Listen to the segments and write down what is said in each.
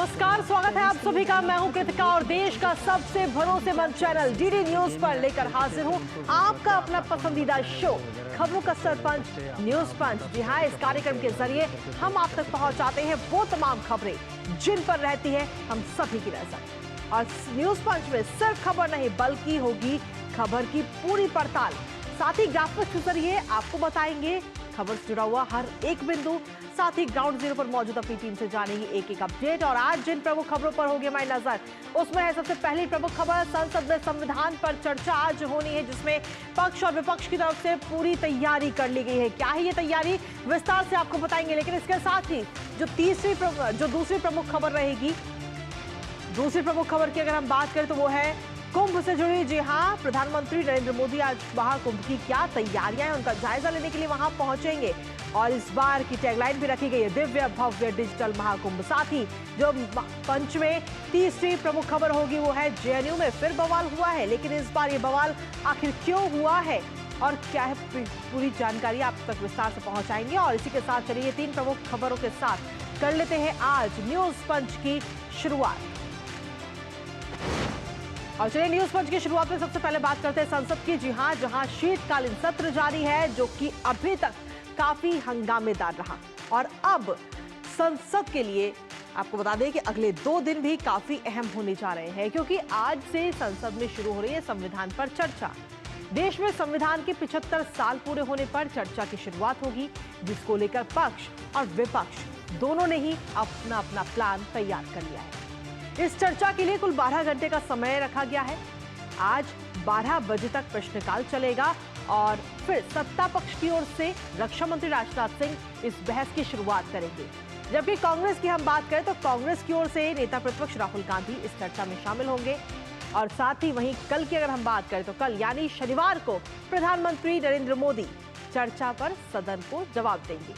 नमस्कार, स्वागत है आप सभी का। मैं हूं कृतिका और देश का सबसे भरोसेमंद चैनल डीडी न्यूज पर लेकर हाजिर हूं आपका अपना पसंदीदा शो खबरों का सरपंच न्यूज पंच। जी हां, इस कार्यक्रम के जरिए हम आप तक पहुंचाते हैं वो तमाम खबरें जिन पर रहती है हम सभी की नजर। और न्यूज पंच में सिर्फ खबर नहीं बल्कि होगी खबर की पूरी पड़ताल, साथ ही ग्राफिक्स के जरिए आपको बताएंगे खबर से जुड़ा हुआ हर एक बिंदु। साथ ही ग्राउंड जीरो पर मौजूद अपनी टीम से जानेंगे एक एक अपडेट। और आज जिन प्रमुख खबरों पर होगी हमारी नजर, उसमें है सबसे पहली प्रमुख खबर, संसद में संविधान पर चर्चा आज होनी है, जिसमें पक्ष और विपक्ष की तरफ से पूरी तैयारी कर ली गई है। क्या है ये तैयारी, विस्तार से आपको बताएंगे। लेकिन इसके साथ ही जो दूसरी प्रमुख खबर रहेगी, दूसरी प्रमुख खबर की अगर हम बात करें तो वो है कुंभ से जुड़ी। जी हां, प्रधानमंत्री नरेंद्र मोदी आज महाकुंभ की क्या तैयारियां हैं उनका जायजा लेने के लिए वहां पहुंचेंगे। और इस बार की टैगलाइन भी रखी गई है, दिव्य भव्य डिजिटल महाकुंभ। साथ ही जो पंच में तीसरी प्रमुख खबर होगी वो है जेएनयू में फिर बवाल हुआ है, लेकिन इस बार ये बवाल आखिर क्यों हुआ है और क्या है, पूरी जानकारी आप तक विस्तार से पहुंचाएंगे। और इसी के साथ चलिए तीन प्रमुख खबरों के साथ कर लेते हैं आज न्यूज पंच की शुरुआत। और चलिए न्यूज पंच की शुरुआत में सबसे पहले बात करते हैं संसद की। जी हां, जहां शीतकालीन सत्र जारी है जो कि अभी तक काफी हंगामेदार रहा। और अब संसद के लिए आपको बता दें कि अगले 2 दिन भी काफी अहम होने जा रहे हैं, क्योंकि आज से संसद में शुरू हो रही है संविधान पर चर्चा। देश में संविधान के 75 साल पूरे होने पर चर्चा की शुरुआत होगी, जिसको लेकर पक्ष और विपक्ष दोनों ने ही अपना अपना प्लान तैयार कर लिया है। इस चर्चा के लिए कुल 12 घंटे का समय रखा गया है। आज 12 बजे तक प्रश्नकाल चलेगा और फिर सत्ता पक्ष की ओर से रक्षा मंत्री राजनाथ सिंह इस बहस की शुरुआत करेंगे। जबकि कांग्रेस की हम बात करें तो कांग्रेस की ओर से नेता प्रतिपक्ष राहुल गांधी इस चर्चा में शामिल होंगे। और साथ ही वहीं कल की अगर हम बात करें तो कल यानी शनिवार को प्रधानमंत्री नरेंद्र मोदी चर्चा पर सदन को जवाब देंगे।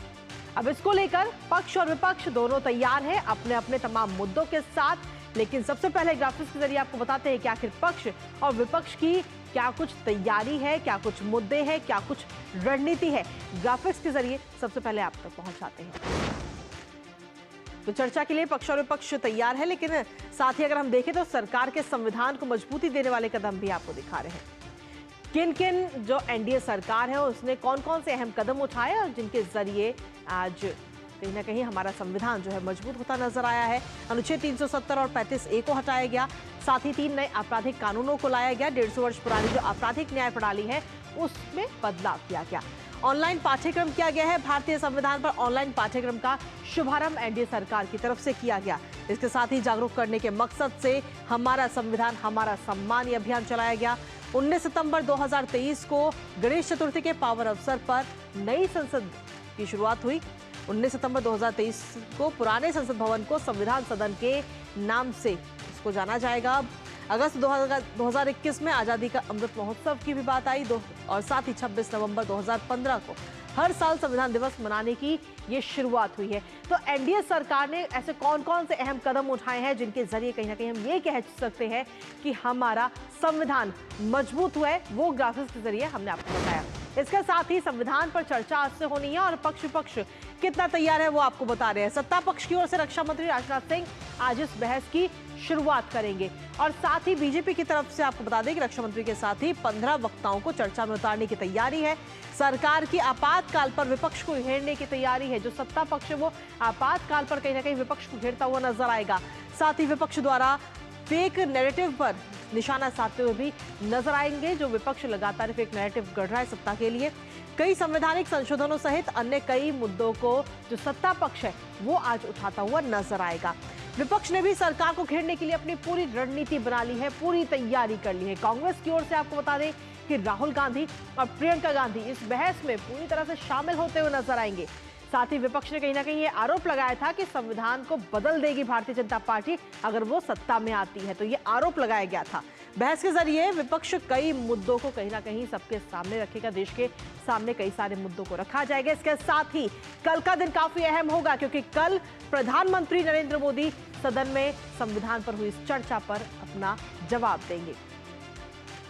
अब इसको लेकर पक्ष और विपक्ष दोनों तैयार है अपने अपने तमाम मुद्दों के साथ। लेकिन सबसे पहले ग्राफिक्स के जरिए आपको बताते हैं कि आखिर पक्ष और विपक्ष की क्या कुछ तैयारी है, क्या कुछ मुद्दे हैं, क्या कुछ रणनीति है। ग्राफिक्स के जरिए सबसे पहले आप तक पहुंचाते हैं। तो चर्चा के लिए पक्ष और विपक्ष तैयार है, लेकिन साथ ही अगर हम देखें तो सरकार के संविधान को मजबूती देने वाले कदम भी आपको दिखा रहे हैं। किन किन जो एनडीए सरकार है उसने कौन कौन से अहम कदम उठाए और जिनके जरिए आज कहीं ना कहीं हमारा संविधान जो है मजबूत होता नजर आया है। अनुच्छेद 370 और 35A को हटाया गया, साथ ही 3 नए आपराधिक कानूनों को लाया गया। 150 वर्ष पुरानी जो आपराधिक न्याय प्रणाली है उसमें बदलाव किया गया। ऑनलाइन पाठ्यक्रम किया गया है। भारतीय संविधान पर ऑनलाइन पाठ्यक्रम का शुभारंभ एनडीए सरकार की तरफ से किया गया। इसके साथ ही जागरूक करने के मकसद से हमारा संविधान हमारा सम्मान ये अभियान चलाया गया। 19 सितंबर 2023 को गणेश चतुर्थी के पावन अवसर पर नई संसद की शुरुआत हुई। 19 सितंबर 2023 को पुराने संसद भवन को संविधान सदन के नाम से इसको जाना जाएगा। अगस्त 2021 में आजादी का अमृत महोत्सव की भी बात आई और साथ ही 26 नवंबर 2015 को हर साल संविधान दिवस मनाने की ये शुरुआत हुई है। तो एनडीए सरकार ने ऐसे कौन कौन से अहम कदम उठाए हैं जिनके जरिए कहीं ना कहीं हम ये कह सकते हैं कि हमारा संविधान मजबूत हुआ है, वो ग्राफिक्स के जरिए हमने आपको बताया। इसके साथ ही संविधान पर चर्चा आज से होनी है और पक्ष विपक्ष कितना तैयार है वो आपको बता रहे हैं। सत्ता पक्ष की ओर से रक्षा मंत्री राजनाथ सिंह आज इस बहस की शुरुआत करेंगे। और साथ ही बीजेपी की तरफ से आपको बता दें कि रक्षा मंत्री के साथ ही 15 वक्ताओं को चर्चा में उतारने की तैयारी है। सरकार की आपातकाल पर विपक्ष को घेरने की तैयारी है। जो सत्ता पक्ष है वो आपातकाल पर कहीं ना कहीं विपक्ष को घेरता हुआ नजर आएगा। साथ ही विपक्ष द्वारा फेक नैरेटिव पर निशाना साधते हुए भी नजर आएंगे। जो विपक्ष लगातार फेक नैरेटिव गढ़ रहा है सत्ता के लिए, कई संवैधानिक संशोधनों सहित अन्य कई मुद्दों को जो सत्ता पक्ष है वो आज उठाता हुआ नजर आएगा। विपक्ष ने भी सरकार को घेरने के लिए अपनी पूरी रणनीति बना ली है, पूरी तैयारी कर ली है। कांग्रेस की ओर से आपको बता दें कि राहुल गांधी और प्रियंका गांधी इस बहस में पूरी तरह से शामिल होते हुए नजर आएंगे। साथ ही विपक्ष ने कहीं ना कहीं ये आरोप लगाया था कि संविधान को बदल देगी भारतीय जनता पार्टी अगर वो सत्ता में आती है, तो ये आरोप लगाया गया था। बहस के जरिए विपक्ष कई मुद्दों को कहीं ना कहीं सबके सामने रखेगा, देश के सामने कई सारे मुद्दों को रखा जाएगा। इसके साथ ही कल का दिन काफी अहम होगा, क्योंकि कल प्रधानमंत्री नरेंद्र मोदी सदन में संविधान पर हुई इस चर्चा पर अपना जवाब देंगे।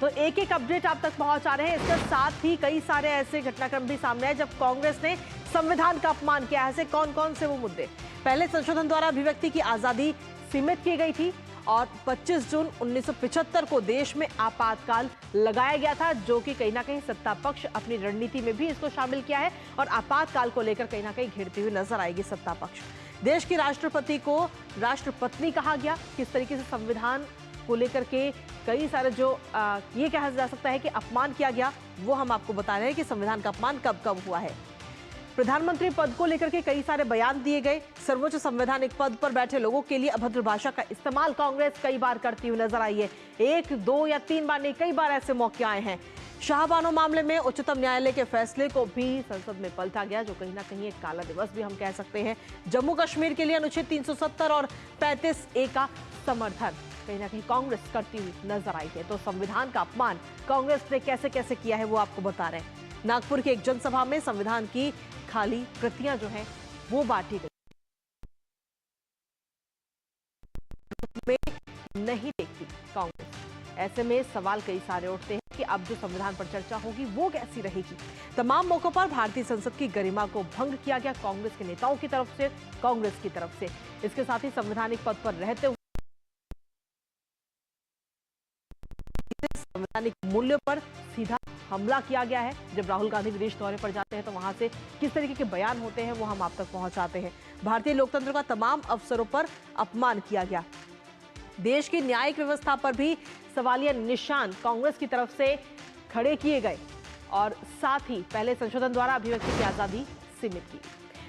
तो एक एक अपडेट आप तक पहुंचा रहे हैं। इसके साथ ही कई सारे ऐसे घटनाक्रम भी सामने आए जब कांग्रेस ने संविधान का अपमान किया। ऐसे कौन कौन से वो मुद्दे? पहले संशोधन द्वारा अभिव्यक्ति की आजादी सीमित की गई थी और 25 जून 1975 को देश में आपातकाल लगाया गया था, जो कि कहीं ना कहीं सत्ता पक्ष अपनी रणनीति में भी इसको शामिल किया है और आपातकाल को लेकर कहीं ना कहीं घेरती हुई नजर आएगी सत्ता पक्ष। देश की राष्ट्रपति को राष्ट्रपत्नी कहा गया। किस तरीके से संविधान को लेकर के कई सारे जो ये कहा जा सकता है कि अपमान किया गया, वो हम आपको बता रहे हैं कि संविधान का अपमान कब कब हुआ है। प्रधानमंत्री पद को लेकर के कई सारे बयान दिए गए। सर्वोच्च संवैधानिक पद पर बैठे लोगों के लिए अभद्र भाषा का इस्तेमाल कांग्रेस कई बार करती हुई नजर आई है। 1, 2 या 3 बार नहीं, कई बार ऐसे मौके आए हैं। शाहबानो मामले में उच्चतम न्यायालय के फैसले को भी संसद में पलटा गया, जो कहीं ना कहीं एक काला दिवस भी हम कह सकते हैं। जम्मू कश्मीर के लिए अनुच्छेद 370 और 35A का समर्थन कहीं ना कहीं कांग्रेस करती हुई नजर आई है। तो संविधान का अपमान कांग्रेस ने कैसे कैसे किया है वो आपको बता रहे हैं। नागपुर की एक जनसभा में संविधान की खाली प्रतियां जो हैं वो बांटी गई, में नहीं देखती कांग्रेस। ऐसे में सवाल कई सारे उठते हैं कि अब जो संविधान पर चर्चा होगी वो कैसी रहेगी। तमाम मौकों पर भारतीय संसद की गरिमा को भंग किया गया कांग्रेस के नेताओं की तरफ से, कांग्रेस की तरफ से। इसके साथ ही संवैधानिक पद पर रहते हुए संवैधानिक मूल्यों पर सीधा हमला किया गया है। जब राहुल गांधी विदेश दौरे पर जाते हैं तो वहां से किस तरीके के बयान होते हैं वो हम आप तक पहुंचाते हैं। भारतीय लोकतंत्र का तमाम अवसरों पर अपमान किया गया। देश की न्यायिक व्यवस्था पर भी सवालिया निशान कांग्रेस की तरफ से खड़े किए गए और साथ ही पहले संशोधन द्वारा अभिव्यक्ति की आजादी सीमित की।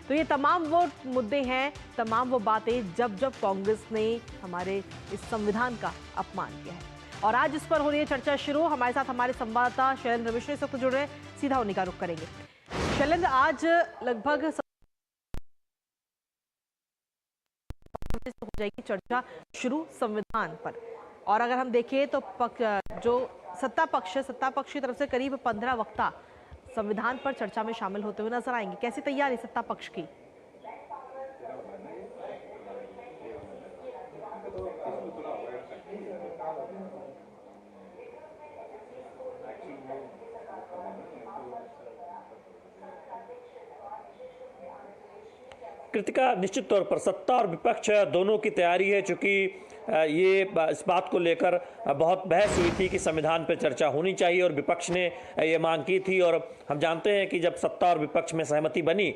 तो ये तमाम वो मुद्दे हैं, तमाम वो बातें जब जब कांग्रेस ने हमारे इस संविधान का अपमान किया है। और आज इस पर हो रही है चर्चा शुरू। हमारे साथ हमारे संवाददाता शैलेंद्र मिश्र इस वक्त जुड़ रहे हैं, सीधा उन्हीं का रुख करेंगे। शैलेंद्र, आज लगभग हो जाएगी चर्चा शुरू संविधान पर, और अगर हम देखें तो जो सत्ता पक्ष की तरफ से करीब 15 वक्ता संविधान पर चर्चा में शामिल होते हुए नजर आएंगे। कैसी तैयारी सत्ता पक्ष की? कृतिका, निश्चित तौर पर सत्ता और विपक्ष दोनों की तैयारी है, चूंकि ये इस बात को लेकर बहुत बहस हुई थी कि संविधान पर चर्चा होनी चाहिए और विपक्ष ने ये मांग की थी। और हम जानते हैं कि जब सत्ता और विपक्ष में सहमति बनी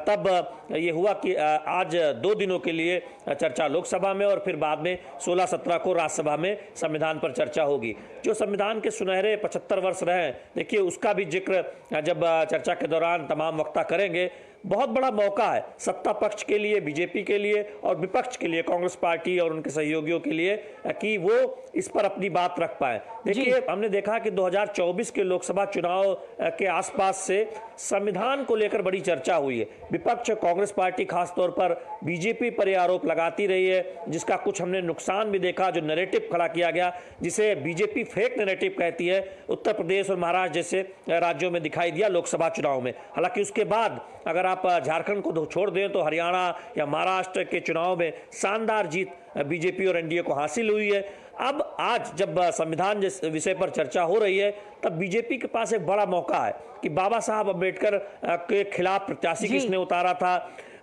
तब ये हुआ कि आज 2 दिनों के लिए चर्चा लोकसभा में और फिर बाद में 16-17 को राज्यसभा में संविधान पर चर्चा होगी। जो संविधान के सुनहरे 75 वर्ष रहे, देखिए उसका भी जिक्र जब चर्चा के दौरान तमाम वक्ता करेंगे। बहुत बड़ा मौका है सत्ता पक्ष के लिए, बीजेपी के लिए और विपक्ष के लिए, कांग्रेस पार्टी और उनके सहयोगियों के लिए, कि वो इस पर अपनी बात रख पाए। देखिए, हमने देखा कि 2024 के लोकसभा चुनाव के आसपास से संविधान को लेकर बड़ी चर्चा हुई है। विपक्ष, कांग्रेस पार्टी खासतौर पर बीजेपी पर यह आरोप लगाती रही है, जिसका कुछ हमने नुकसान भी देखा। जो नैरेटिव खड़ा किया गया, जिसे बीजेपी फेक नैरेटिव कहती है, उत्तर प्रदेश और महाराष्ट्र जैसे राज्यों में दिखाई दिया लोकसभा चुनाव में। हालांकि उसके बाद अगर आप झारखंड को छोड़ दें तो हरियाणा या महाराष्ट्र के चुनाव में शानदार जीत बीजेपी और एनडीए को हासिल हुई है। अब आज जब संविधान जिस विषय पर चर्चा हो रही है, तब बीजेपी के पास एक बड़ा मौका है कि बाबा साहब अम्बेडकर के खिलाफ प्रत्याशी किसने उतारा था,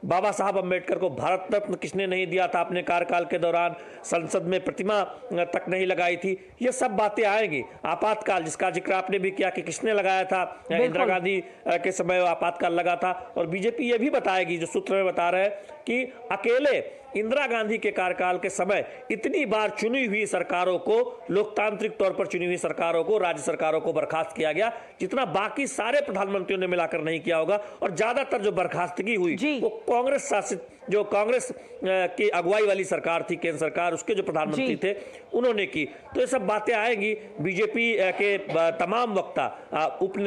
बाबा साहब अम्बेडकर को भारत रत्न किसने नहीं दिया था अपने कार्यकाल के दौरान, संसद में प्रतिमा तक नहीं लगाई थी, ये सब बातें आएंगी। आपातकाल जिसका जिक्र आपने भी किया कि किसने लगाया था, इंदिरा गांधी के समय आपातकाल लगा था। और बीजेपी ये भी बताएगी, जो सूत्र में बता रहे हैं, कि अकेले इंदिरा गांधी के कार्यकाल के समय इतनी बार चुनी हुई सरकारों को, लोकतांत्रिक तौर पर चुनी हुई सरकारों को, राज्य सरकारों को बर्खास्त किया गया, जितना बाकी सारे प्रधानमंत्रियों ने मिलाकर नहीं किया होगा। और ज्यादातर जो बर्खास्तगी हुई वो कांग्रेस शासित, जो कांग्रेस की अगुवाई वाली सरकार थी, केंद्र सरकार, उसके जो प्रधानमंत्री थे उन्होंने की। तो ये सब बातें आएंगी। बीजेपी के तमाम वक्ता,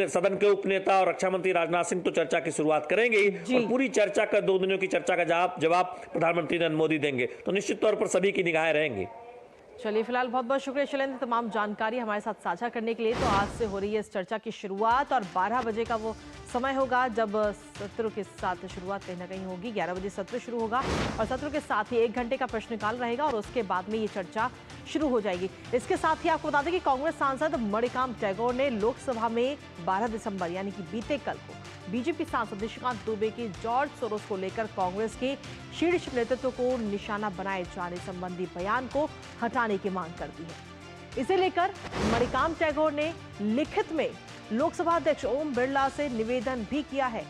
सदन के उपनेता और रक्षा मंत्री राजनाथ सिंह तो चर्चा की शुरुआत करेंगे ही, और पूरी चर्चा का 2 दिनों की चर्चा का जवाब प्रधानमंत्री नरेंद्र मोदी देंगे। तो निश्चित तौर पर सभी की निगाहें रहेंगी। चलिए, फिलहाल बहुत बहुत शुक्रिया शैलेंद्र, तमाम जानकारी हमारे साथ साझा करने के लिए। तो आज से हो रही है इस चर्चा की शुरुआत और 12 बजे का वो समय होगा जब सत्र के साथ शुरुआत कहीं ना कहीं होगी। 11 बजे सत्र शुरू होगा और सत्र के साथ ही 1 घंटे का प्रश्नकाल रहेगा और उसके बाद में ये चर्चा शुरू हो जाएगी। इसके साथ ही आपको बता दें कि कांग्रेस सांसद मणिकाम टैगोर ने लोकसभा में 12 दिसंबर यानी कि बीते कल को बीजेपी सांसद निशिकांत दुबे के जॉर्ज सोरोस को लेकर कांग्रेस के शीर्ष नेतृत्व को निशाना बनाए जाने संबंधी बयान को हटाने की मांग कर दी है। इसे लेकर मणिकाम टैगोर ने लिखित में लोकसभा अध्यक्ष ओम बिरला से निवेदन भी किया है।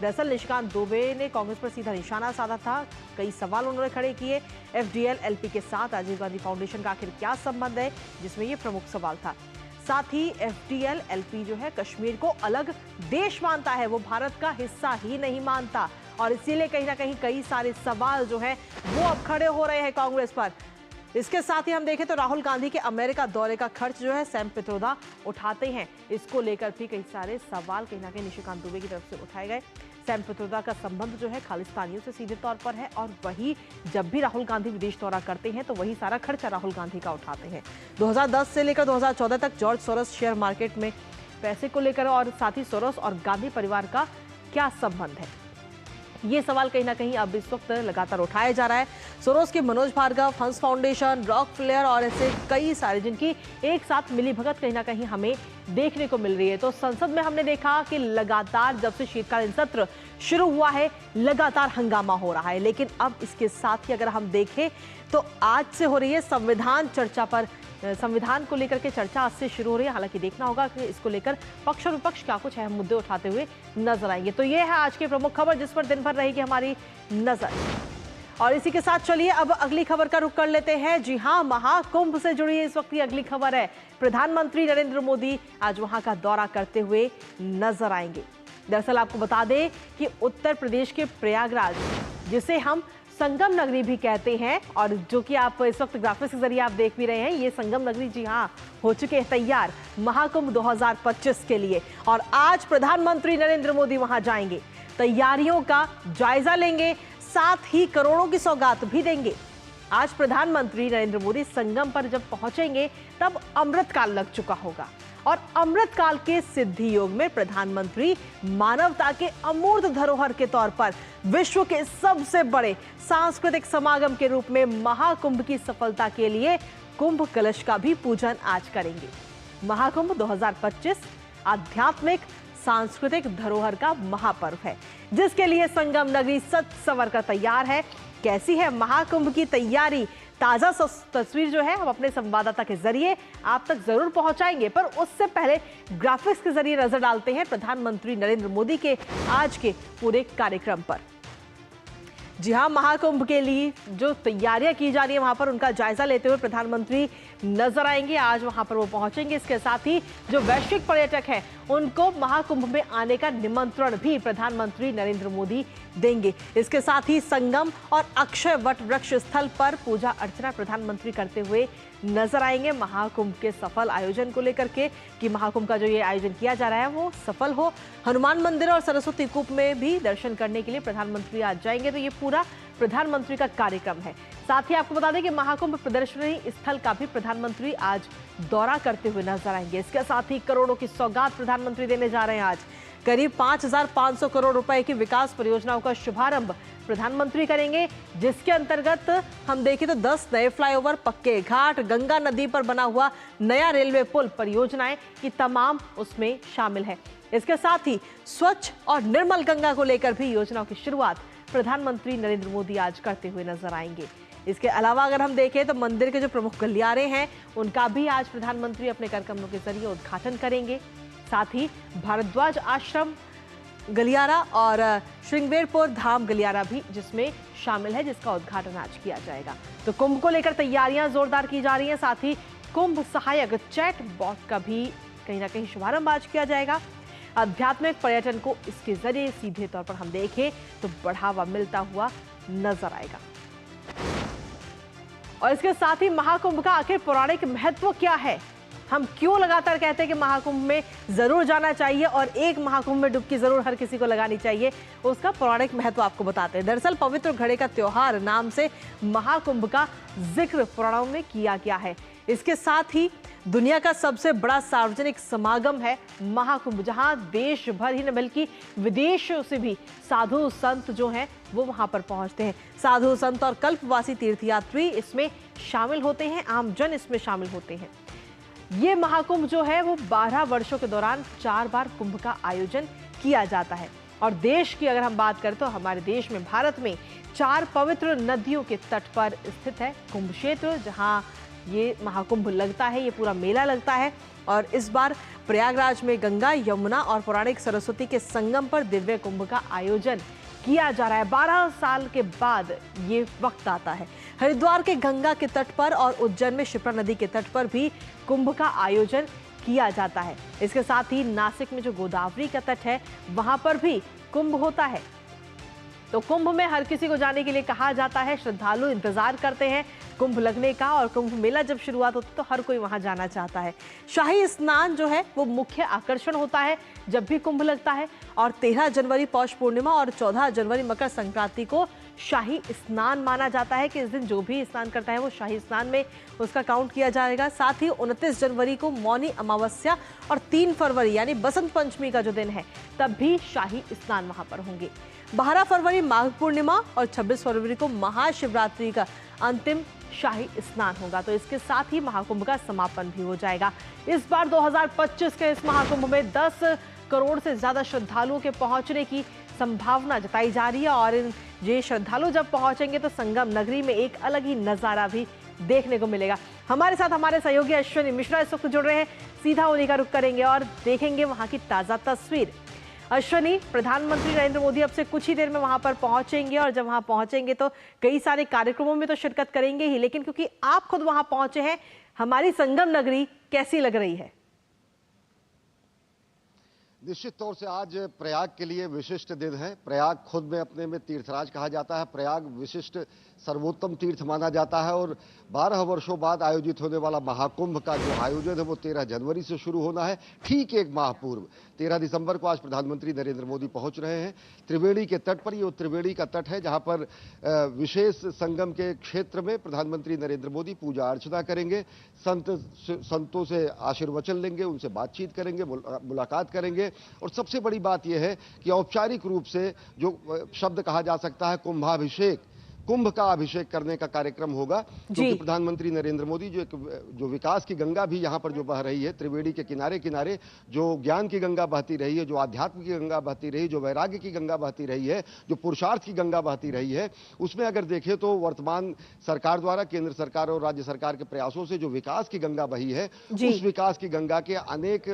दरअसल निशिकांत दुबे ने कांग्रेस पर सीधा निशाना साधा था। कई सवाल उन्होंने खड़े किए। एफडीएल एलपी के साथ राजीव गांधी फाउंडेशन का आखिर क्या संबंध है, जिसमें ये प्रमुख सवाल था। साथ ही एफडीएल एलपी जो है कश्मीर को अलग देश मानता है, वो भारत का हिस्सा ही नहीं मानता, और इसीलिए कहीं ना कहीं कई सारे सवाल जो हैं वो अब खड़े हो रहे हैं कांग्रेस पर। इसके साथ ही हम देखें तो राहुल गांधी के अमेरिका दौरे का खर्च जो है सैम पित्रोदा उठाते हैं। इसको लेकर भी कई सारे सवाल कहीं ना कहीं निशिकांत दुबे की तरफ से उठाए गए। सैम पित्रोदा का संबंध जो है खालिस्तानियों से सीधे तौर पर है, और वही जब भी राहुल गांधी विदेश दौरा करते हैं तो वही सारा खर्चा राहुल गांधी का उठाते हैं। 2010 से लेकर 2014 तक जॉर्ज सोरोस शेयर मार्केट में पैसे को लेकर, और साथ ही सोरोस और गांधी परिवार का क्या संबंध है, ये सवाल कहीं ना कहीं अब इस वक्त लगातार उठाया जा रहा है। सोरोस के मनोज भार्गव, हंस फाउंडेशन, रॉकफेलर और ऐसे कई सारे जिनकी एक साथ मिली भगत कहीं ना कहीं हमें देखने को मिल रही है। तो संसद में हमने देखा कि लगातार जब से शीतकालीन सत्र शुरू हुआ है लगातार हंगामा हो रहा है, लेकिन अब इसके साथ ही अगर हम देखें तो आज से हो रही है संविधान चर्चा पर, संविधान को लेकर के चर्चा आज से शुरू हो रही है। हालांकि देखना होगा कि इसको लेकर पक्ष और विपक्ष क्या कुछ अहम मुद्दे उठाते हुए नजर आएंगे। तो ये है आज की प्रमुख खबर जिस पर दिन भर रहेगी हमारी नजर। और इसी के साथ चलिए अब अगली खबर का रुख कर लेते हैं। जी हां, महाकुंभ से जुड़ी इस वक्त की अगली खबर है। प्रधानमंत्री नरेंद्र मोदी आज वहां का दौरा करते हुए नजर आएंगे। दरअसल आपको बता दें कि उत्तर प्रदेश के प्रयागराज, जिसे हम संगम नगरी भी कहते हैं, और जो कि आप इस वक्त ग्राफिक्स के जरिए आप देख भी रहे हैं, ये संगम नगरी जी हाँ हो चुके हैं तैयार महाकुंभ 2025 के लिए। और आज प्रधानमंत्री नरेंद्र मोदी वहां जाएंगे, तैयारियों का जायजा लेंगे, साथ ही करोड़ों की सौगात भी देंगे। आज प्रधानमंत्री नरेंद्र मोदी संगम पर जब पहुंचेंगे तब अमृतकाल लग चुका होगा, और अमृतकाल के सिद्धि योग में प्रधानमंत्री मानवता के अमूर्त धरोहर के तौर पर विश्व के सबसे बड़े सांस्कृतिक समागम के रूप में महाकुंभ की सफलता के लिए कुंभ कलश का भी पूजन आज करेंगे। महाकुंभ 2025 आध्यात्मिक सांस्कृतिक धरोहर का महापर्व है, जिसके लिए संगम नगरी सज संवर कर तैयार है। कैसी है महाकुंभ की तैयारी, ताजा तस्वीर जो है हम अपने संवाददाता के जरिए आप तक जरूर पहुंचाएंगे, पर उससे पहले ग्राफिक्स के जरिए नजर डालते हैं प्रधानमंत्री नरेंद्र मोदी के आज के पूरे कार्यक्रम पर। जी हां, महाकुंभ के लिए जो तैयारियां की जा रही है वहां पर उनका जायजा लेते हुए प्रधानमंत्री नजर आएंगे। आज वहां पर वो पहुंचेंगे। इसके साथ ही जो वैश्विक पर्यटक हैं उनको महाकुंभ में आने का निमंत्रण भी प्रधानमंत्री नरेंद्र मोदी देंगे। इसके साथ ही संगम और अक्षय वट वृक्ष स्थल पर पूजा अर्चना प्रधानमंत्री करते हुए नजर आएंगे। महाकुंभ के सफल आयोजन को लेकर के कि महाकुंभ का जो ये आयोजन किया जा रहा है वो सफल हो। हनुमान मंदिर और सरस्वती कूप में भी दर्शन करने के लिए प्रधानमंत्री आज जाएंगे। तो ये पूरा प्रधानमंत्री का कार्यक्रम है। साथ ही आपको बता दें कि महाकुंभ प्रदर्शनी स्थल का भी प्रधानमंत्री आज दौरा करते हुए नजर आएंगे। इसके साथ ही करोड़ों की सौगात प्रधानमंत्री देने जा रहे हैं। आज करीब 5,500 करोड़ रुपए की विकास परियोजनाओं का शुभारंभ प्रधानमंत्री करेंगे, जिसके अंतर्गत हम देखें तो 10 नए फ्लाईओवर, पक्के घाट, गंगा नदी पर बना हुआ नया रेलवे पुल परियोजनाएं की तमाम उसमें शामिल है। इसके साथ ही स्वच्छ और निर्मल गंगा को लेकर भी योजनाओं की शुरुआत प्रधानमंत्री नरेंद्र मोदी आज करते हुए नजर आएंगे। इसके अलावा अगर हम देखें तो मंदिर के जो प्रमुख गलियारे हैं उनका भी आज प्रधानमंत्री अपने कार्यक्रमों के जरिए उद्घाटन करेंगे। साथ ही भारद्वाज आश्रम गलियारा और श्रृंगेरपुर धाम गलियारा भी जिसमें शामिल है, जिसका उद्घाटन आज किया जाएगा। तो कुंभ को लेकर तैयारियां जोरदार की जा रही हैं। साथ ही कुंभ सहायक चैट बॉट का भी कहीं ना कहीं शुभारंभ आज किया जाएगा। आध्यात्मिक पर्यटन को इसके जरिए सीधे तौर पर हम देखें तो बढ़ावा मिलता हुआ नजर आएगा। और इसके साथ ही महाकुंभ का आखिर पौराणिक महत्व क्या है, हम क्यों लगातार कहते हैं कि महाकुंभ में जरूर जाना चाहिए और एक महाकुंभ में डुबकी जरूर हर किसी को लगानी चाहिए, उसका पौराणिक महत्व आपको बताते हैं। दरअसल पवित्र घड़े का त्योहार नाम से महाकुंभ का जिक्र पुराणों में किया गया है। इसके साथ ही दुनिया का सबसे बड़ा सार्वजनिक समागम है महाकुंभ, जहां देश भर ही न बल्कि विदेशों से भी साधु संत जो हैं वो वहां पर पहुंचते हैं। साधु संत और कल्पवासी तीर्थयात्री इसमें शामिल होते हैं, आमजन इसमें शामिल होते हैं। ये महाकुंभ जो है वो 12 वर्षों के दौरान 4 बार कुंभ का आयोजन किया जाता है। और देश की अगर हम बात करें तो हमारे देश में, भारत में 4 पवित्र नदियों के तट पर स्थित है कुंभ क्षेत्र, जहां ये महाकुंभ लगता है, ये पूरा मेला लगता है। और इस बार प्रयागराज में गंगा, यमुना और पौराणिक सरस्वती के संगम पर दिव्य कुंभ का आयोजन किया जा रहा है। 12 साल के बाद ये वक्त आता है। हरिद्वार के गंगा के तट पर और उज्जैन में शिप्रा नदी के तट पर भी कुंभ का आयोजन किया जाता है। इसके साथ ही नासिक में जो गोदावरी का तट है वहां पर भी कुंभ होता है। तो कुंभ में हर किसी को जाने के लिए कहा जाता है। श्रद्धालु इंतजार करते हैं कुंभ लगने का, और कुंभ मेला जब शुरुआत होती है तो हर कोई वहां जाना चाहता है। शाही स्नान जो है वो मुख्य आकर्षण होता है जब भी कुंभ लगता है। और 13 जनवरी पौष पूर्णिमा और 14 जनवरी मकर संक्रांति को शाही स्नान माना जाता है कि इस दिन जो भी स्नान करता है वो शाही स्नान में उसका काउंट किया जाएगा। साथ ही 29 जनवरी को मौनी अमावस्या और 3 फरवरी यानी बसंत पंचमी का जो दिन है तब भी शाही स्नान वहां पर होंगे। 12 फरवरी माघ पूर्णिमा और 26 फरवरी को महाशिवरात्रि का अंतिम शाही स्नान होगा। तो इसके साथ ही महाकुंभ का समापन भी हो जाएगा। इस बार 2025 के इस महाकुंभ में 10 करोड़ से ज्यादा श्रद्धालुओं के पहुंचने की संभावना जताई जा रही है। और ये श्रद्धालु जब पहुंचेंगे तो संगम नगरी में एक अलग ही नजारा भी देखने को मिलेगा। हमारे साथ हमारे सहयोगी अश्विनी मिश्रा इस वक्त जुड़ रहे हैं, सीधा उन्हीं का रुख करेंगे और देखेंगे वहां की ताजा तस्वीर। अश्विनी, प्रधानमंत्री नरेंद्र मोदी अब से कुछ ही देर में वहां पर पहुंचेंगे और जब वहां पहुंचेंगे तो कई सारे कार्यक्रमों में तो शिरकत करेंगे ही, लेकिन क्योंकि आप खुद वहां पहुंचे हैं, हमारी संगम नगरी कैसी लग रही है? निश्चित तौर से आज प्रयाग के लिए विशिष्ट दिन है। प्रयाग खुद में अपने में तीर्थराज कहा जाता है। प्रयाग विशिष्ट सर्वोत्तम तीर्थ माना जाता है और 12 वर्षों बाद आयोजित होने वाला महाकुंभ का जो आयोजन है वो 13 जनवरी से शुरू होना है। ठीक एक माह पूर्व 13 दिसंबर को आज प्रधानमंत्री नरेंद्र मोदी पहुंच रहे हैं त्रिवेणी के तट पर। ये त्रिवेणी का तट है जहां पर विशेष संगम के क्षेत्र में प्रधानमंत्री नरेंद्र मोदी पूजा अर्चना करेंगे, संतों से आशीर्वचन लेंगे, उनसे बातचीत करेंगे, मुलाकात करेंगे। और सबसे बड़ी बात यह है कि औपचारिक रूप से जो शब्द कहा जा सकता है कुंभाभिषेक, कुंभ का अभिषेक करने का कार्यक्रम होगा, क्योंकि प्रधानमंत्री नरेंद्र मोदी जो विकास की गंगा भी यहां पर जो बह रही है त्रिवेणी के किनारे किनारे, जो ज्ञान की गंगा बहती रही है, जो आध्यात्म की गंगा बहती रही, जो वैराग्य की गंगा बहती रही है, जो पुरुषार्थ की गंगा बहती रही है, उसमें अगर देखें तो वर्तमान सरकार द्वारा केंद्र सरकार और राज्य सरकार के प्रयासों से जो विकास की गंगा बही है, उस विकास की गंगा के अनेक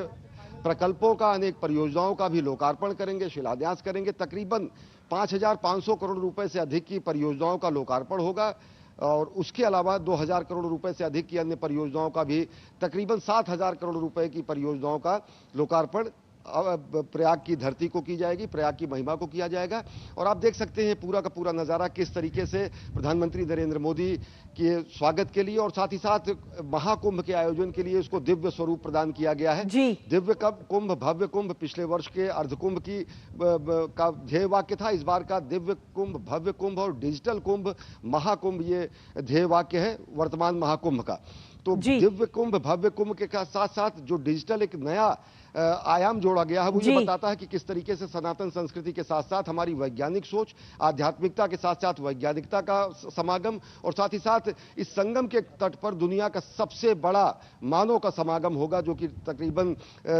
प्रकल्पों का, अनेक परियोजनाओं का भी लोकार्पण करेंगे, शिलान्यास करेंगे। तकरीबन 5,500 करोड़ रुपए से अधिक की परियोजनाओं का लोकार्पण होगा और उसके अलावा 2,000 करोड़ रुपए से अधिक की अन्य परियोजनाओं का भी, तकरीबन 7,000 करोड़ रुपए की परियोजनाओं का लोकार्पण प्रयाग की धरती को की जाएगी, प्रयाग की महिमा को किया जाएगा। और आप देख सकते हैं पूरा का पूरा नजारा किस तरीके से प्रधानमंत्री नरेंद्र मोदी के स्वागत के लिए और साथ ही साथ महाकुंभ के आयोजन के लिए इसको दिव्य स्वरूप प्रदान किया गया है। दिव्य कुंभ, भव्य कुंभ पिछले वर्ष के अर्धकुंभ की का ध्येय वाक्य था। इस बार का दिव्य कुंभ, भव्य कुंभ और डिजिटल कुंभ, महाकुंभ ये ध्येय वाक्य है वर्तमान महाकुंभ का। तो दिव्य कुंभ, भव्य कुंभ के साथ साथ जो डिजिटल एक नया आयाम जोड़ा गया है वो ये बताता है कि किस तरीके से सनातन संस्कृति के साथ साथ हमारी वैज्ञानिक सोच, आध्यात्मिकता के साथ साथ वैज्ञानिकता का समागम और साथ ही साथ इस संगम के तट पर दुनिया का सबसे बड़ा मानव का समागम होगा, जो कि तकरीबन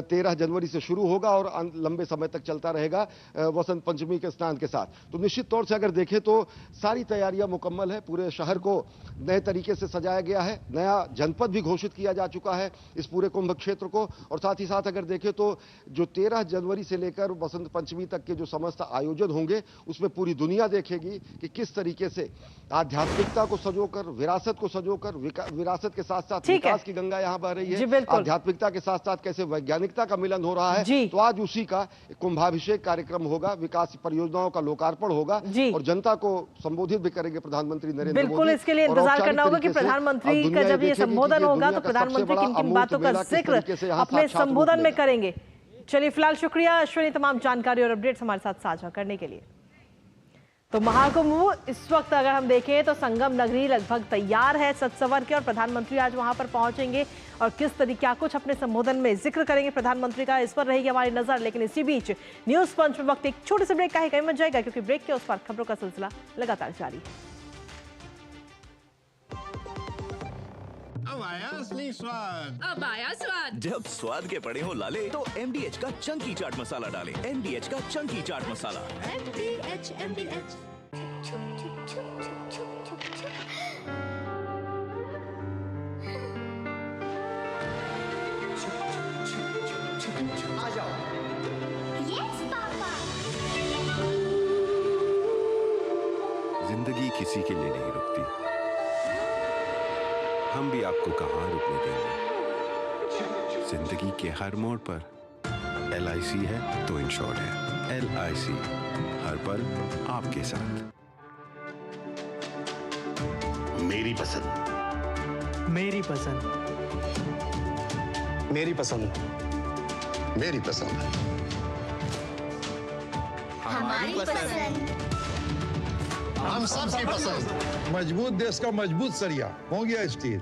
13 जनवरी से शुरू होगा और लंबे समय तक चलता रहेगा वसंत पंचमी के स्नान के साथ। तो निश्चित तौर से अगर देखें तो सारी तैयारियां मुकम्मल है। पूरे शहर को नए तरीके से सजाया गया है, नया जनपद भी घोषित किया जा चुका है इस पूरे कुंभ क्षेत्र को। और साथ ही साथ अगर देखें तो जो 13 जनवरी से लेकर बसंत पंचमी तक के जो समस्त आयोजन होंगे उसमें पूरी दुनिया देखेगी कि किस तरीके से आध्यात्मिकता को संजोकर, विरासत को संजोकर, विरासत के साथ साथ विकास की गंगा यहाँ बह रही है, आध्यात्मिकता के साथ साथ कैसे वैज्ञानिकता का मिलन हो रहा है। तो आज उसी का कुंभाभिषेक कार्यक्रम होगा, विकास परियोजनाओं का लोकार्पण होगा और जनता को संबोधित भी करेंगे प्रधानमंत्री नरेंद्र मोदी। बिल्कुल, इसके लिए इंतजार करना होगा कि प्रधानमंत्री का जब ये संबोधन होगा तो प्रधानमंत्री किन किन बातों का जिक्र अपने संबोधन में करेंगे। चलिए, फिलहाल शुक्रिया अश्विनी, तमाम जानकारी और अपडेट्स हमारे साथ साझा करने के लिए। तो महाकुंभ इस वक्त अगर हम देखें तो संगम नगरी लगभग तैयार है सज संवर के, और प्रधानमंत्री आज वहां पर पहुंचेंगे और किस तरीके क्या कुछ अपने संबोधन में जिक्र करेंगे प्रधानमंत्री का, इस पर रहेगी हमारी नजर। लेकिन इसी बीच न्यूज पंच में वक्त एक छोटे से ब्रेक का ही कहीं मच जाएगा, क्योंकि ब्रेक के उस पर खबरों का सिलसिला लगातार जारी है। अब आया असली स्वाद, अब आया स्वाद। जब स्वाद के पड़े हो लाले तो MDH का चंकी चाट मसाला डालें। MDH का चंकी चाट मसाला। MDH आ जाओ। Yes papa. जिंदगी किसी के लिए नहीं रुकती, हम भी आपको कहाँ रुकने देंगे। जिंदगी के हर मोड़ पर LIC है तो इंश्योर्ड है। LIC हर पल आपके साथ। मेरी पसंद, मेरी पसंद, मेरी पसंद, मेरी पसंद, हमारी पसंद, हम सबकी पसंद। मजबूत देश का मजबूत सरिया हो गया स्टील।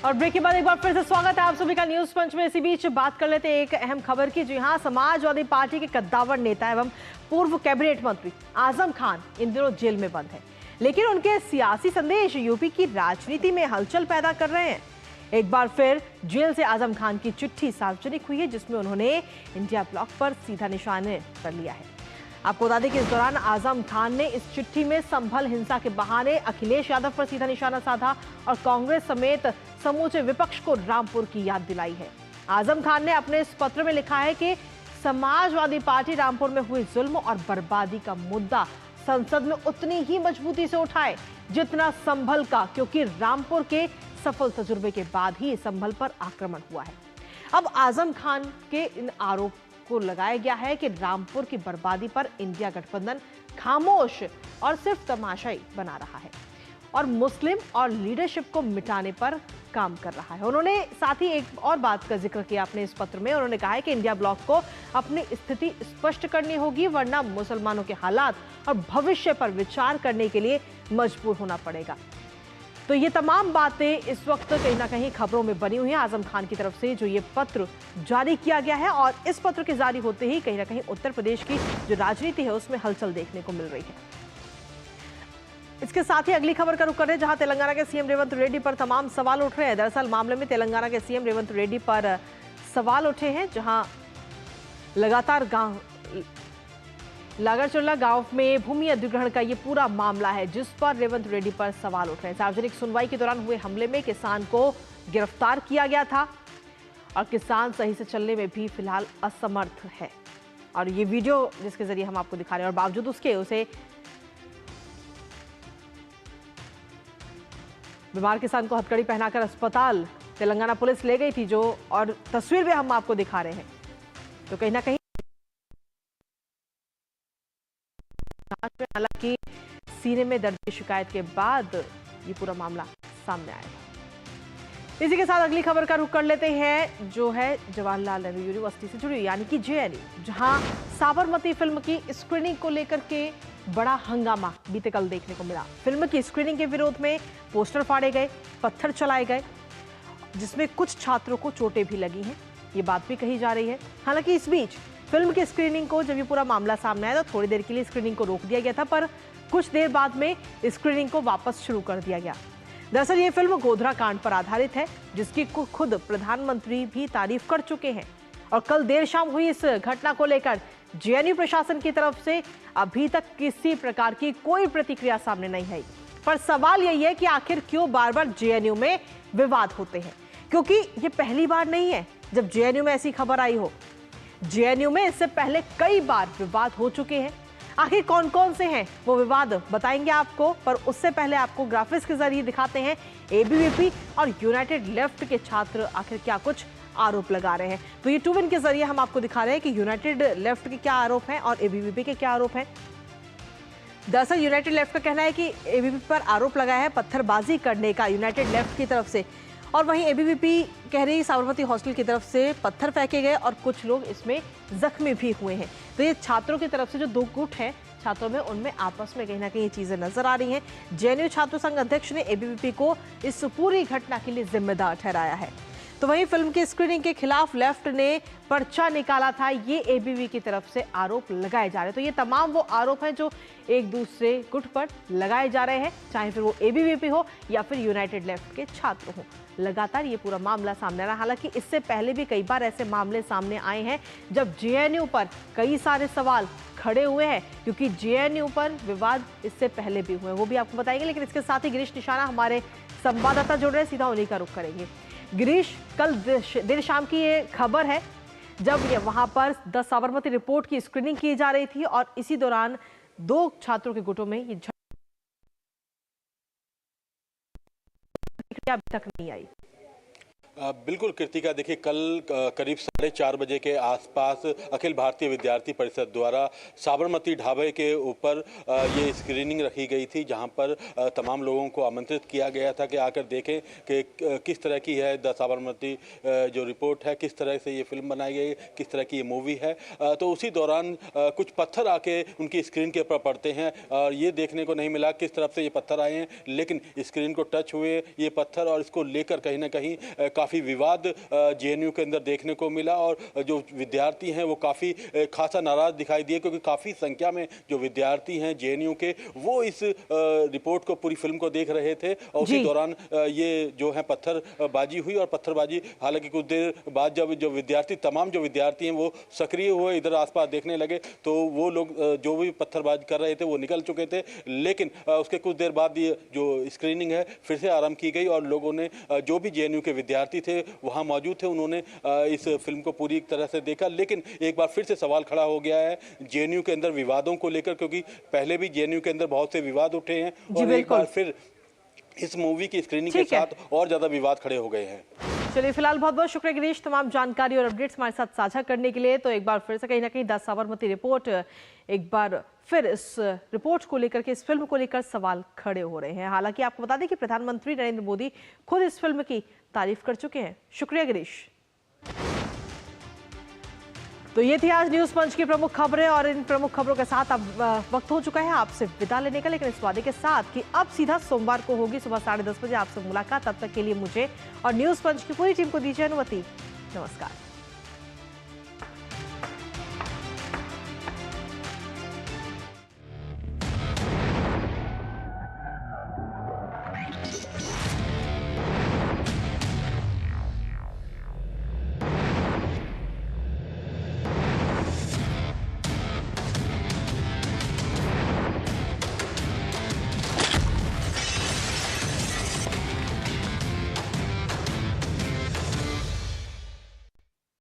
और ब्रेक के बाद एक बार फिर से स्वागत है आप सभी का न्यूज पंच में। इसी बीच बात कर लेते हैं एक अहम खबर की। जी हां, समाजवादी पार्टी के कद्दावर नेता एवं पूर्व कैबिनेट मंत्री आजम खान इन दिनों जेल में बंद है, लेकिन उनके सियासी संदेश यूपी की राजनीति में हलचल पैदा कर रहे हैं। एक बार फिर जेल से आजम खान की चिट्ठी सार्वजनिक हुई है, जिसमें उन्होंने इंडिया ब्लॉक पर सीधा निशाना कर लिया है। आपको बता दें कि इस दौरान आजम खान ने इस चिट्ठी में संभल हिंसा के बहाने अखिलेश यादव पर सीधा निशाना साधा और कांग्रेस समेत समूचे विपक्ष को रामपुर की याद दिलाई है। आजम खान ने अपने इस पत्र में लिखा है कि समाजवादी पार्टी रामपुर में हुए जुल्म और बर्बादी का मुद्दा संसद में उतनी ही मजबूती से उठाए जितना संभल का, क्योंकि रामपुर के सफल तजुर्बे के बाद ही संभल पर आक्रमण हुआ है। अब आजम खान के इन आरोप को लगाया गया है कि रामपुर की बर्बादी पर इंडिया गठबंधन खामोश और सिर्फ तमाशाई बना रहा है और मुस्लिम और लीडरशिप को मिटाने पर काम कर रहा है। उन्होंने साथ ही एक और बात का जिक्र किया अपने इस पत्र में। उन्होंने कहा है कि इंडिया ब्लॉक को अपनी स्थिति स्पष्ट करनी होगी, वरना मुसलमानों के हालात और भविष्य पर विचार करने के लिए मजबूर होना पड़ेगा। तो ये तमाम बातें इस वक्त कहीं ना कहीं खबरों में बनी हुई हैं आजम खान की तरफ से जो ये पत्र जारी किया गया है, और इस पत्र के जारी होते ही कहीं ना कहीं उत्तर प्रदेश की जो राजनीति है उसमें हलचल देखने को मिल रही है। इसके साथ ही अगली खबर का रुख कर रहे हैं, जहां तेलंगाना के सीएम रेवंत रेड्डी पर तमाम सवाल उठ रहे हैं। दरअसल मामले में तेलंगाना के सीएम रेवंत रेड्डी पर सवाल उठे हैं, जहां लगातार लागरचुल्ला गांव में भूमि अधिग्रहण का ये पूरा मामला है, जिस पर रेवंत रेड्डी पर सवाल उठ रहे हैं। सार्वजनिक सुनवाई के दौरान हुए हमले में किसान को गिरफ्तार किया गया था और किसान सही से चलने में भी फिलहाल असमर्थ है। और ये वीडियो जिसके जरिए हम आपको दिखा रहे हैं, और बावजूद उसके उसे बीमार किसान को हथकड़ी पहनाकर अस्पताल तेलंगाना पुलिस ले गई थी, जो और तस्वीर में हम आपको दिखा रहे हैं। तो कहीं ना कहीं हालांकि सीने में दर्द की शिकायत के बाद ये पूरा मामला सामने आया था। इसी के साथ अगली खबर का रुख कर लेते हैं, जो है जवाहरलाल नेहरू यूनिवर्सिटी से जुड़ी, यानी कि JNU, जहां साबरमती फिल्म की स्क्रीनिंग को लेकर के बड़ा हंगामा बीते कल देखने को मिला। फिल्म की स्क्रीनिंग के विरोध में पोस्टर फाड़े गए, पत्थर चलाए गए, जिसमें कुछ छात्रों को चोटें भी लगी हैं, ये बात भी कही जा रही है। हालांकि इस बीच फिल्म की स्क्रीनिंग को जब ये पूरा मामला सामने आया तो थोड़ी देर के लिए स्क्रीनिंग को रोक दिया गया था, पर कुछ देर बाद में स्क्रीनिंग को वापस शुरू कर दिया गया। दरअसल ये फिल्म गोधरा कांड पर आधारित है, जिसकी खुद प्रधानमंत्री भी तारीफ कर चुके हैं। और कल देर शाम हुई इस घटना को लेकर JNU प्रशासन की तरफ से अभी तक किसी प्रकार की कोई प्रतिक्रिया सामने नहीं आई। पर सवाल यही है कि आखिर क्यों बार बार JNU में विवाद होते हैं, क्योंकि ये पहली बार नहीं है जब जेएनयू में ऐसी खबर आई हो। जेएनयू में इससे पहले कई बार विवाद हो चुके हैं। आखिर कौन कौन से हैं वो विवाद बताएंगे आपको, पर उससे पहले आपको ग्राफिक्स के जरिए दिखाते हैं एबीवीपी और यूनाइटेड लेफ्ट के छात्र आखिर क्या कुछ आरोप लगा रहे हैं। तो ये 2 विन के जरिए हम आपको दिखा रहे हैं कि यूनाइटेड लेफ्ट के क्या आरोप हैं और एबीवीपी के क्या आरोप हैं। दरअसल यूनाइटेड लेफ्ट का कहना है कि एबीवीपी पर आरोप लगाया है पत्थरबाजी करने का यूनाइटेड लेफ्ट की तरफ से, और वहीं एबीवीपी कह रही साबरमती हॉस्टल की तरफ से पत्थर फेंके गए और कुछ लोग इसमें जख्मी भी हुए हैं। तो ये छात्रों की तरफ से जो 2 गुट हैं छात्रों में, उनमें आपस में कहीं ना कहीं ये चीजें नजर आ रही हैं। जेएनयू छात्र संघ अध्यक्ष ने एबीवीपी को इस पूरी घटना के लिए जिम्मेदार ठहराया है। तो वहीं फिल्म की स्क्रीनिंग के खिलाफ लेफ्ट ने पर्चा निकाला था, ये एबीवीपी की तरफ से आरोप लगाए जा रहे हैं। तो ये तमाम वो आरोप हैं जो एक दूसरे गुट पर लगाए जा रहे हैं, चाहे फिर वो एबीवीपी हो या फिर यूनाइटेड लेफ्ट के छात्र हो। लगातार ये पूरा मामला सामने आ रहा है। हालांकि इससे पहले भी कई बार ऐसे मामले सामने आए हैं जब जेएनयू पर कई सारे सवाल खड़े हुए हैं, क्योंकि जेएनयू पर विवाद इससे पहले भी हुए, वो भी आपको बताएंगे। लेकिन इसके साथ ही गिरीश निशाना हमारे संवाददाता जुड़ रहे हैं, सीधा उन्हीं का रुख करेंगे। गिरीश, कल देर शाम की ये खबर है जब ये वहां पर 10 साबरमती रिपोर्ट की स्क्रीनिंग की जा रही थी और इसी दौरान 2 छात्रों के गुटों में ये झड़प अभी तक नहीं आई। बिल्कुल कृतिका, देखिए कल करीब 4:30 बजे के आसपास अखिल भारतीय विद्यार्थी परिषद द्वारा साबरमती ढाबे के ऊपर ये स्क्रीनिंग रखी गई थी, जहां पर तमाम लोगों को आमंत्रित किया गया था कि आकर देखें कि किस तरह की है द साबरमती जो रिपोर्ट है, किस तरह से ये फिल्म बनाई गई, किस तरह की ये मूवी है। तो उसी दौरान कुछ पत्थर आके उनकी स्क्रीन के ऊपर पड़ते हैं और ये देखने को नहीं मिला किस तरफ से ये पत्थर आए हैं, लेकिन स्क्रीन को टच हुए ये पत्थर और इसको लेकर कहीं ना कहीं काफ़ी विवाद जेएनयू के अंदर देखने को मिला और जो विद्यार्थी हैं वो काफ़ी खासा नाराज दिखाई दिए, क्योंकि काफ़ी संख्या में जो विद्यार्थी हैं जेएनयू के वो इस रिपोर्ट को, पूरी फिल्म को देख रहे थे। और उसी दौरान ये जो है पत्थरबाजी हुई और पत्थरबाजी हालांकि कुछ देर बाद जब जो विद्यार्थी, तमाम जो विद्यार्थी हैं वो सक्रिय हुए, इधर आसपास देखने लगे, तो वो लोग जो भी पत्थरबाजी कर रहे थे वो निकल चुके थे। लेकिन उसके कुछ देर बाद ये जो स्क्रीनिंग है फिर से आरंभ की गई और लोगों ने, जो भी जेएनयू के विद्यार्थी थे वहां मौजूद थे, उन्होंने इस फिल्म को पूरी तरह से देखा। लेकिन एक बार फिर से सवाल खड़ा हो गया है जेएनयू के अंदर विवादों को लेकर, क्योंकि पहले भी जेएनयू के अंदर बहुत से विवाद उठे हैं और एक बार फिर इस मूवी की स्क्रीनिंग के साथ और ज्यादा विवाद खड़े हो गए हैं। चलिए, फिलहाल बहुत बहुत शुक्रिया गिरीश तमाम जानकारी और अपडेट्स हमारे साथ साझा करने के लिए। तो एक बार फिर से कहीं ना कहीं 10 साबरमती रिपोर्ट, एक बार फिर इस रिपोर्ट को लेकर के, इस फिल्म को लेकर सवाल खड़े हो रहे हैं। हालांकि आपको बता दें कि प्रधानमंत्री नरेंद्र मोदी खुद इस फिल्म की तारीफ कर चुके हैं। शुक्रिया गिरीश। तो ये थी आज न्यूज पंच की प्रमुख खबरें और इन प्रमुख खबरों के साथ अब वक्त हो चुका है आपसे विदा लेने का, लेकिन इस वादे के साथ कि अब सीधा सोमवार को होगी सुबह 10:30 बजे आपसे मुलाकात। तब तक के लिए मुझे और न्यूज पंच की पूरी टीम को दीजिए अनुमति। नमस्कार।